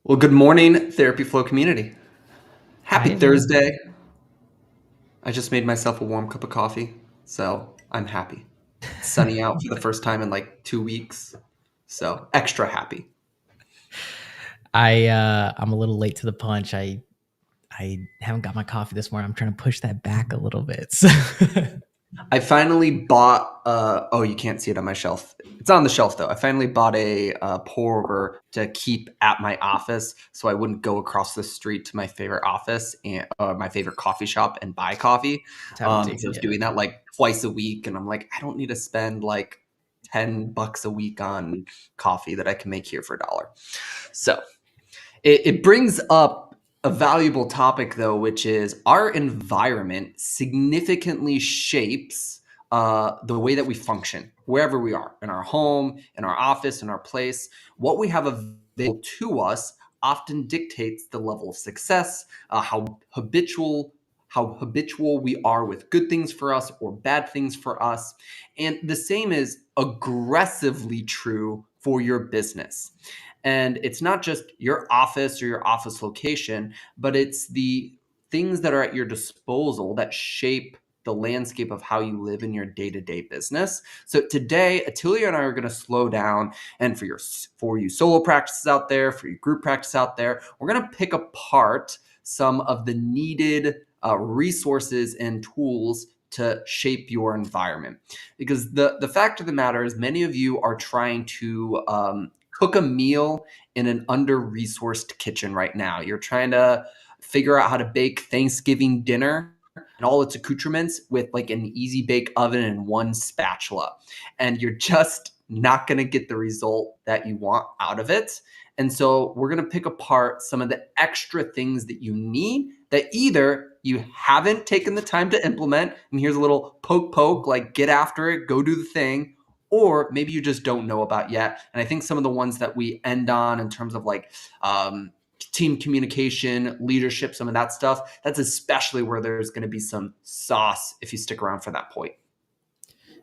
Well, good morning, Therapy Flow community. Hi, Happy everyone. Thursday. I just made myself a warm cup of coffee, so I'm happy. It's sunny out for the first time in like 2 weeks, so extra happy. I'm a little late to the punch. I haven't got my coffee this morning. I'm trying to push that back a little bit. So I finally bought, oh, you can't see it on my shelf. It's on the shelf though. I finally bought a pour over to keep at my office so I wouldn't go across the street to my favorite office and my favorite coffee shop and buy coffee. Because tempting, I was yeah. doing that like twice a week. And I'm like, I don't need to spend like $10 a week on coffee that I can make here for $1. So it brings up a valuable topic, though, which is our environment significantly shapes the way that we function wherever we are in our home, in our office, in our place. What we have available to us often dictates the level of success, how habitual we are with good things for us or bad things for us. And the same is aggressively true for your business. And it's not just your office or your office location, but it's the things that are at your disposal that shape the landscape of how you live in your day-to-day business. So today, Attilio and I are going to slow down, and for you solo practices out there, for you group practice out there, we're going to pick apart some of the needed resources and tools to shape your environment. Because the fact of the matter is, many of you are trying to cook a meal in an under-resourced kitchen right now. You're trying to figure out how to bake Thanksgiving dinner and all its accoutrements with like an easy bake oven and one spatula. And you're just not going to get the result that you want out of it. And so we're going to pick apart some of the extra things that you need that either you haven't taken the time to implement, and here's a little poke, like get after it, go do the thing, or maybe you just don't know about yet. And I think some of the ones that we end on in terms of like team communication, leadership, some of that stuff, that's especially where there's going to be some sauce if you stick around for that point.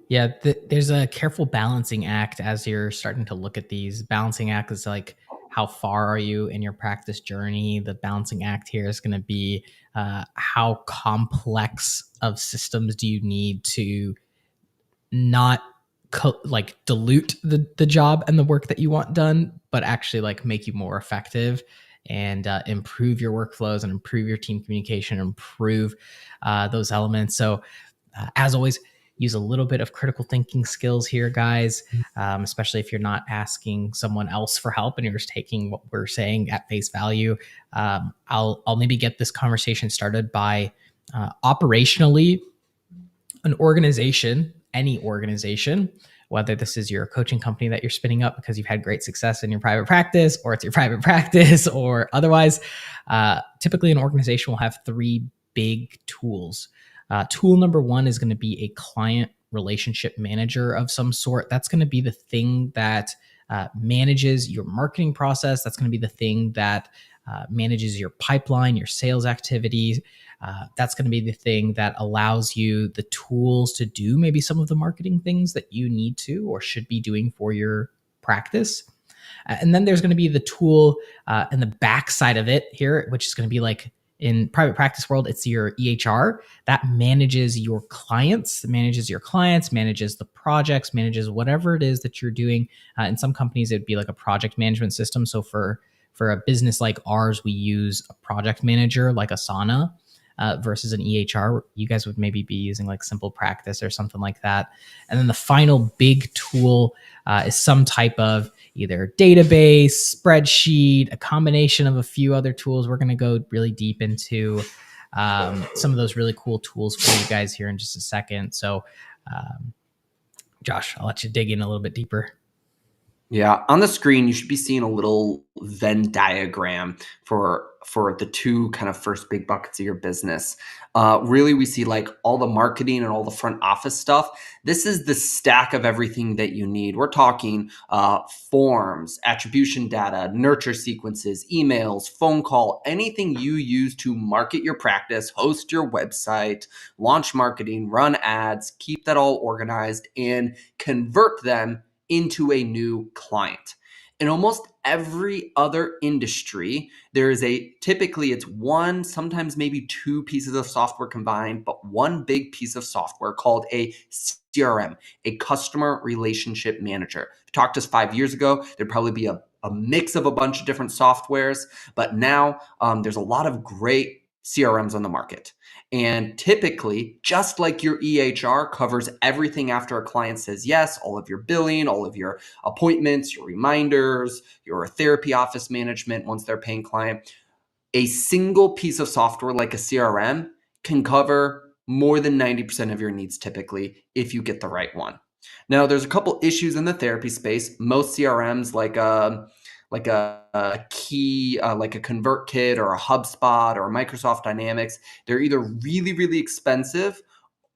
Yeah, there's a careful balancing act as you're starting to look at these. Balancing act is like how far are you in your practice journey? The balancing act here is going to be how complex of systems do you need to not like dilute the job and the work that you want done, but actually like make you more effective and improve your workflows and improve your team communication, improve those elements. So, as always, use a little bit of critical thinking skills here, guys, especially if you're not asking someone else for help and you're just taking what we're saying at face value. I'll maybe get this conversation started by operationally an organization, any organization, whether this is your coaching company that you're spinning up because you've had great success in your private practice, or it's your private practice, or otherwise, typically an organization will have three big tools. Tool number one is going to be a client relationship manager of some sort. That's going to be the thing that manages your marketing process. That's going to be the thing that manages your pipeline, your sales activities. That's going to be the thing that allows you the tools to do maybe some of the marketing things that you need to or should be doing for your practice. And then there's going to be the tool in the back side of it here, which is going to be like in private practice world, it's your EHR that manages your clients, manages the projects, manages whatever it is that you're doing. In some companies, it'd be like a project management system. So for a business like ours, we use a project manager like Asana versus an EHR. You guys would maybe be using like Simple Practice or something like that. And then the final big tool is some type of either database, spreadsheet, a combination of a few other tools. We're going to go really deep into some of those really cool tools for you guys here in just a second. So, Josh, I'll let you dig in a little bit deeper. Yeah, on the screen you should be seeing a little Venn diagram for the two kind of first big buckets of your business. Really, we see like all the marketing and all the front office stuff. This is the stack of everything that you need. We're talking forms, attribution data, nurture sequences, emails, phone call, anything you use to market your practice, host your website, launch marketing, run ads, keep that all organized, and convert them into a new client. In almost every other industry, there is typically it's one, sometimes maybe two pieces of software combined, but one big piece of software called a CRM, a customer relationship manager. If you talked to us 5 years ago, there'd probably be a mix of a bunch of different softwares, but now there's a lot of great CRMs on the market. And typically, just like your EHR covers everything after a client says yes, all of your billing, all of your appointments, your reminders, your therapy office management once they're paying client, a single piece of software like a CRM can cover more than 90% of your needs typically if you get the right one. Now, there's a couple issues in the therapy space. Most CRMs like a key, like a ConvertKit or a HubSpot or a Microsoft Dynamics, they're either really, really expensive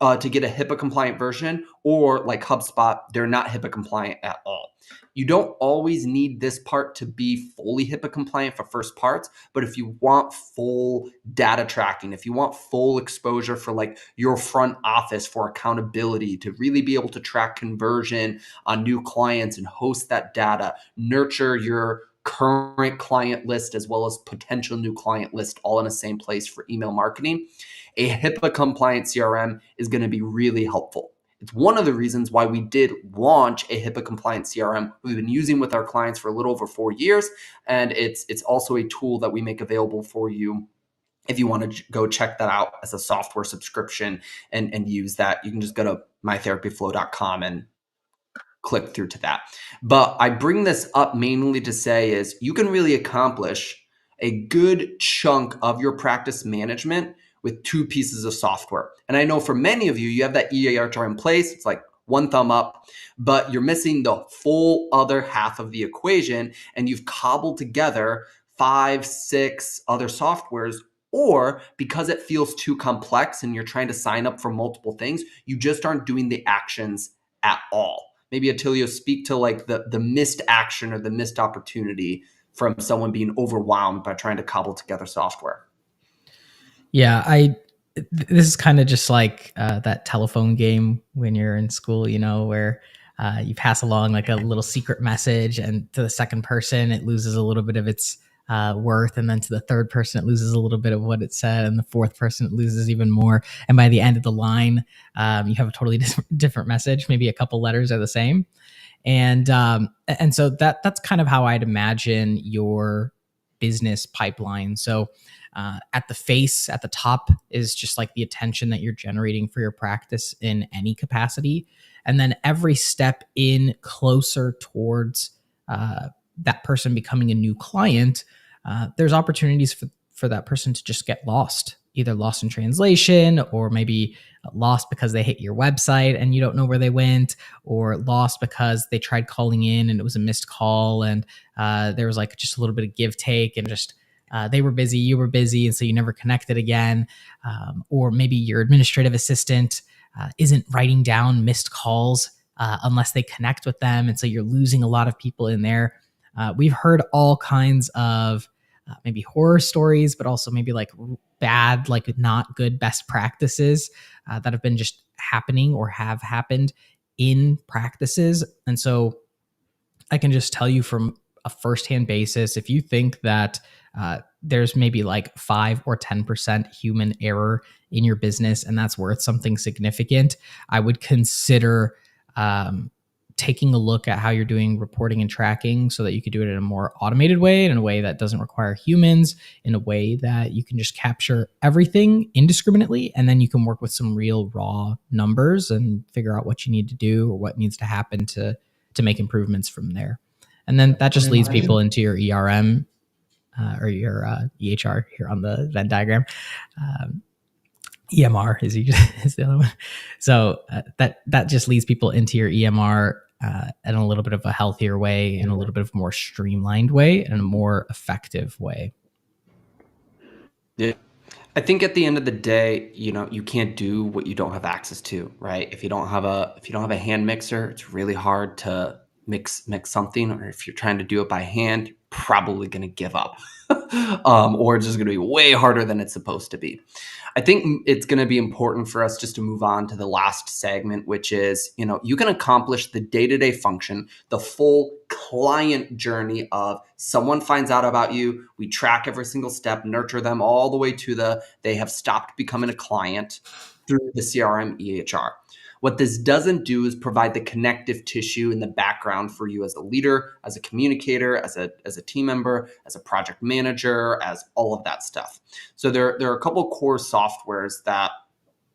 to get a HIPAA compliant version, or like HubSpot, they're not HIPAA compliant at all. You don't always need this part to be fully HIPAA compliant for first parts, but if you want full data tracking, if you want full exposure for like your front office for accountability, to really be able to track conversion on new clients and host that data, nurture your current client list as well as potential new client list all in the same place for email marketing, a HIPAA compliant CRM is going to be really helpful. It's one of the reasons why we did launch a HIPAA compliant CRM we've been using with our clients for a little over 4 years. And it's also a tool that we make available for you if you want to go check that out as a software subscription and use that. You can just go to mytherapyflow.com and click through to that. But I bring this up mainly to say is you can really accomplish a good chunk of your practice management with two pieces of software. And I know for many of you, you have that EHR in place. It's like one thumb up, but you're missing the full other half of the equation, and you've cobbled together 5, 6 other softwares, or because it feels too complex and you're trying to sign up for multiple things, you just aren't doing the actions at all. Maybe Attilio, speak to like the missed action or the missed opportunity from someone being overwhelmed by trying to cobble together software. Yeah, this is kind of just like that telephone game when you're in school, where you pass along like a little secret message, and to the second person, it loses a little bit of its worth. And then to the third person, it loses a little bit of what it said. And the fourth person, it loses even more. And by the end of the line, you have a totally different message. Maybe a couple letters are the same. And so that's kind of how I'd imagine your business pipeline. So at the top is just like the attention that you're generating for your practice in any capacity. And then every step in closer towards that person becoming a new client, there's opportunities for that person to just get lost, either lost in translation, or maybe lost because they hit your website and you don't know where they went, or lost because they tried calling in and it was a missed call, and there was like just a little bit of give take, and just they were busy, you were busy, and so you never connected again. Or maybe your administrative assistant isn't writing down missed calls unless they connect with them, and so you're losing a lot of people in there. We've heard all kinds of maybe horror stories, but also maybe like bad, like not good best practices that have been just happening or have happened in practices. And so I can just tell you from a firsthand basis, if you think that there's maybe like 5 or 10% human error in your business, and that's worth something significant, I would consider taking a look at how you're doing reporting and tracking so that you could do it in a more automated way, in a way that doesn't require humans, in a way that you can just capture everything indiscriminately. And then you can work with some real raw numbers and figure out what you need to do or what needs to happen to make improvements from there. And then that just leads people into your ERM or your EHR here on the Venn diagram. EMR is the other one. So that just leads people into your EMR in a little bit of a healthier way, in a little bit of a more streamlined way, and a more effective way. Yeah. I think at the end of the day, you can't do what you don't have access to, right? If you don't have a hand mixer, it's really hard to mix something. Or if you're trying to do it by hand, you're probably going to give up. or it's just going to be way harder than it's supposed to be. I think it's going to be important for us just to move on to the last segment, which is, you can accomplish the day-to-day function, the full client journey of someone finds out about you, we track every single step, nurture them all the way to they have stopped becoming a client through the CRM EHR. What this doesn't do is provide the connective tissue in the background for you as a leader, as a communicator, as a team member, as a project manager, as all of that stuff. So there are a couple core softwares that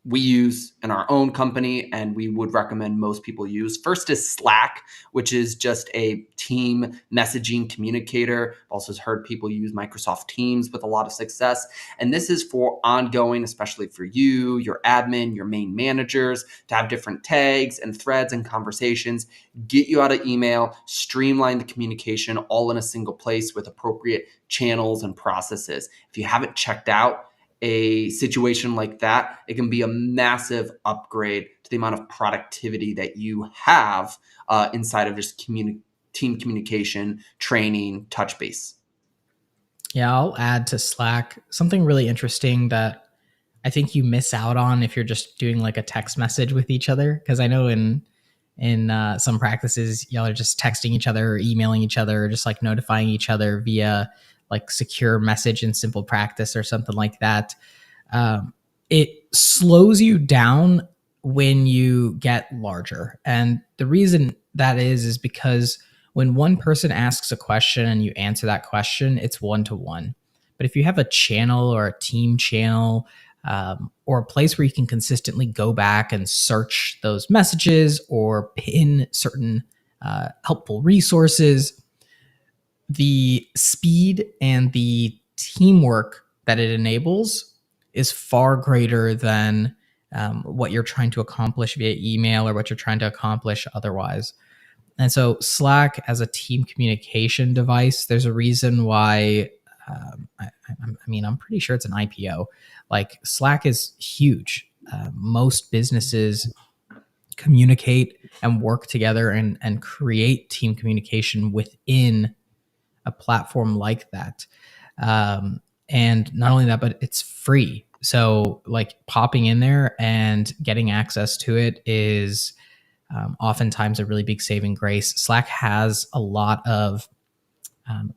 we use in our own company and we would recommend most people use. First is Slack, which is just a team messaging communicator. I've also heard people use Microsoft Teams with a lot of success. And this is for ongoing, especially for you, your admin, your main managers, to have different tags and threads and conversations, get you out of email, streamline the communication all in a single place with appropriate channels and processes. If you haven't checked out a situation like that, it can be a massive upgrade to the amount of productivity that you have inside of just team communication, training, touch base. Yeah, I'll add to Slack something really interesting that I think you miss out on if you're just doing like a text message with each other. Because I know in some practices, y'all are just texting each other, or emailing each other, or just like notifying each other via like secure message in Simple Practice or something like that. It slows you down when you get larger, and the reason that is because when one person asks a question and you answer that question, it's one to one. But if you have a channel or a team channel, or a place where you can consistently go back and search those messages or pin certain helpful resources, the speed and the teamwork that it enables is far greater than what you're trying to accomplish via email or what you're trying to accomplish otherwise. And so Slack as a team communication device, there's a reason why. I'm pretty sure it's an IPO. Like Slack is huge. Most businesses communicate and work together and create team communication within a platform like that. And not only that, but it's free. So like popping in there and getting access to it is oftentimes a really big saving grace. Slack has a lot of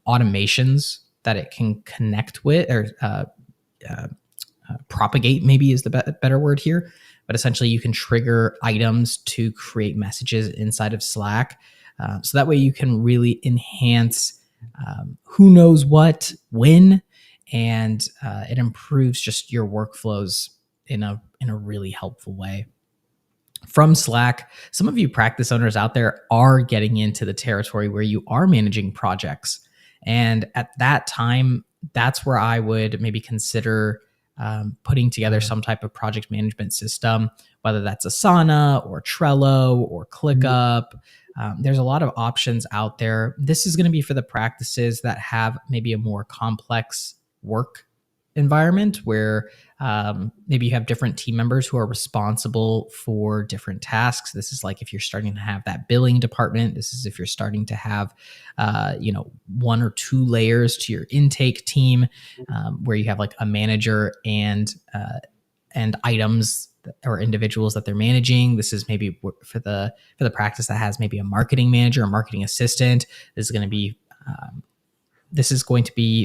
automations that it can connect with, or propagate maybe is the better word here. But essentially you can trigger items to create messages inside of Slack. So that way you can really enhance who knows what, when, and it improves just your workflows in a really helpful way. From Slack, some of you practice owners out there are getting into the territory where you are managing projects. And at that time, that's where I would maybe consider putting together some type of project management system, whether that's Asana or Trello or ClickUp. There's a lot of options out there. This is going to be for the practices that have maybe a more complex work environment where maybe you have different team members who are responsible for different tasks. This is like if you're starting to have that billing department. This is if you're starting to have, one or two layers to your intake team, where you have like a manager and items or individuals that they're managing. This is maybe for the practice that has maybe a marketing manager, a marketing assistant. This is going to be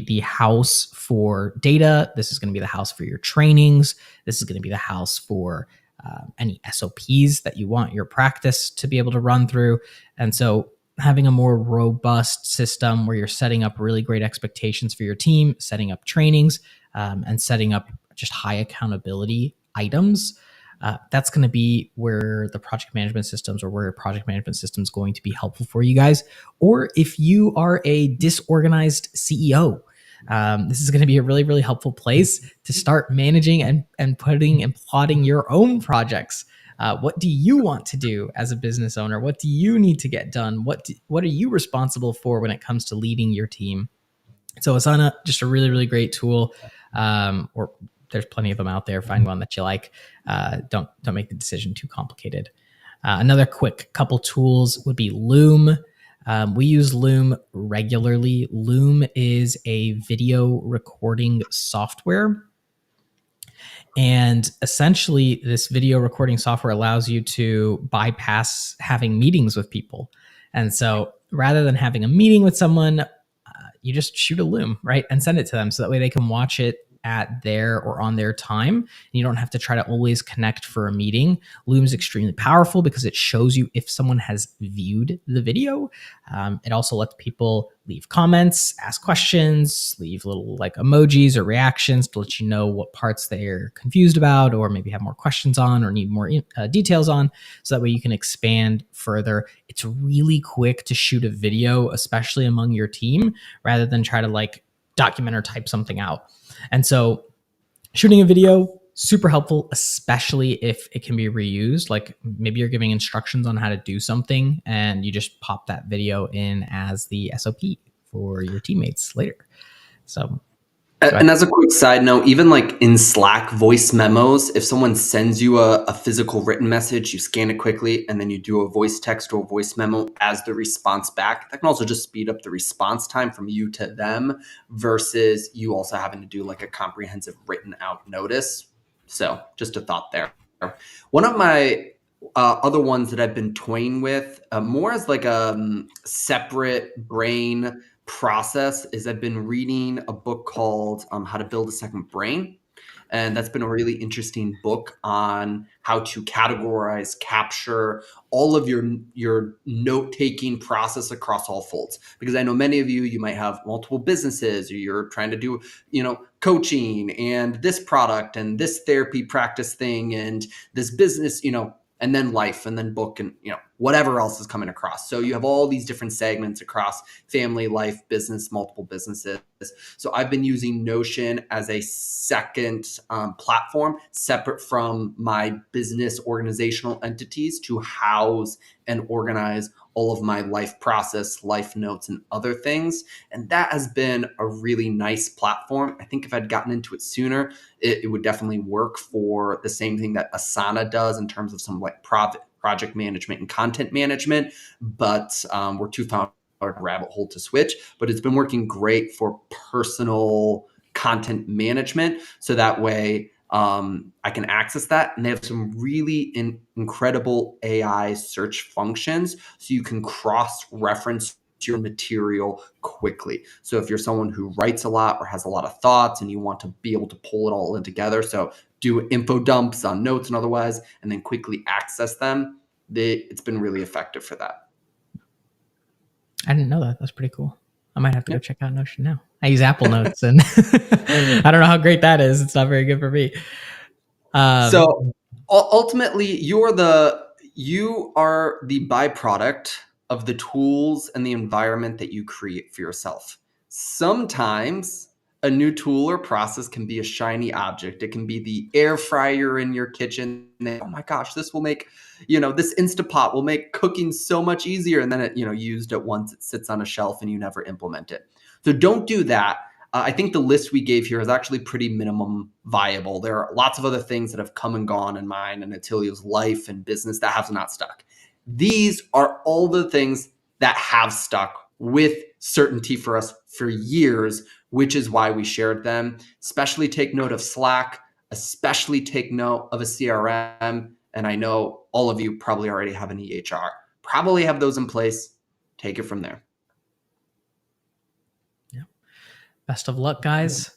the house for data. This is going to be the house for your trainings. This is going to be the house for any SOPs that you want your practice to be able to run through. And so having a more robust system where you're setting up really great expectations for your team, setting up trainings, and setting up just high accountability items, that's going to be where the project management systems, or where a project management system is going to be helpful for you guys. Or if you are a disorganized CEO, this is going to be a really, really helpful place to start managing and putting and plotting your own projects. What do you want to do as a business owner? What do you need to get done? What are you responsible for when it comes to leading your team? So Asana, just a really, really great tool. Or there's plenty of them out there. Find one that you like. Don't make the decision too complicated. Another quick couple tools would be Loom. We use Loom regularly. Loom is a video recording software. And essentially, this video recording software allows you to bypass having meetings with people. And so rather than having a meeting with someone, you just shoot a Loom, right? And send it to them so that way they can watch it at their or on their time. And you don't have to try to always connect for a meeting. Loom is extremely powerful because it shows you if someone has viewed the video. It also lets people leave comments, ask questions, leave little like emojis or reactions to let you know what parts they're confused about or maybe have more questions on or need more details on. So that way you can expand further. It's really quick to shoot a video, especially among your team, rather than try to like document or type something out. And so shooting a video, super helpful, especially if it can be reused. Like maybe you're giving instructions on how to do something and you just pop that video in as the SOP for your teammates later. So And as a quick side note, even like in Slack voice memos, if someone sends you a physical written message, you scan it quickly, and then you do a voice text or a voice memo as the response back. That can also just speed up the response time from you to them versus you also having to do like a comprehensive written out notice. So just a thought there. One of my other ones that I've been toying with, more as like a separate brain process, is I've been reading a book called How to Build a Second Brain. And that's been a really interesting book on how to categorize, capture all of your note-taking process across all folds. Because I know many of you might have multiple businesses, or you're trying to do, coaching and this product and this therapy practice thing and this business, and then life and then book and whatever else is coming across. So you have all these different segments across family, life, business, multiple businesses. So I've been using Notion as a second platform separate from my business organizational entities to house and organize all of my life process, life notes, and other things. And that has been a really nice platform. I think if I'd gotten into it sooner, it would definitely work for the same thing that Asana does in terms of some like project management and content management. But we're too far a rabbit hole to switch. But it's been working great for personal content management. So that way I can access that. And they have some really incredible AI search functions. So you can cross-reference your material quickly. So if you're someone who writes a lot or has a lot of thoughts and you want to be able to pull it all in together, so do info dumps on notes and otherwise, and then quickly access them, it's been really effective for that. I didn't know that. That's pretty cool. I might have to go check out Notion now. I use Apple Notes, and I don't know how great that is. It's not very good for me. So ultimately, you are the byproduct of the tools and the environment that you create for yourself. Sometimes a new tool or process can be a shiny object. It can be the air fryer in your kitchen. Oh my gosh, this will make, this Instapot will make cooking so much easier. And then it, used at once, it sits on a shelf and you never implement it. So don't do that. I think the list we gave here is actually pretty minimum viable. There are lots of other things that have come and gone in mine and Attilio's life and business that have not stuck. These are all the things that have stuck with certainty for us for years, which is why we shared them. Especially take note of Slack, especially take note of a CRM. And I know all of you probably already have an EHR, probably have those in place. Take it from there. Best of luck, guys.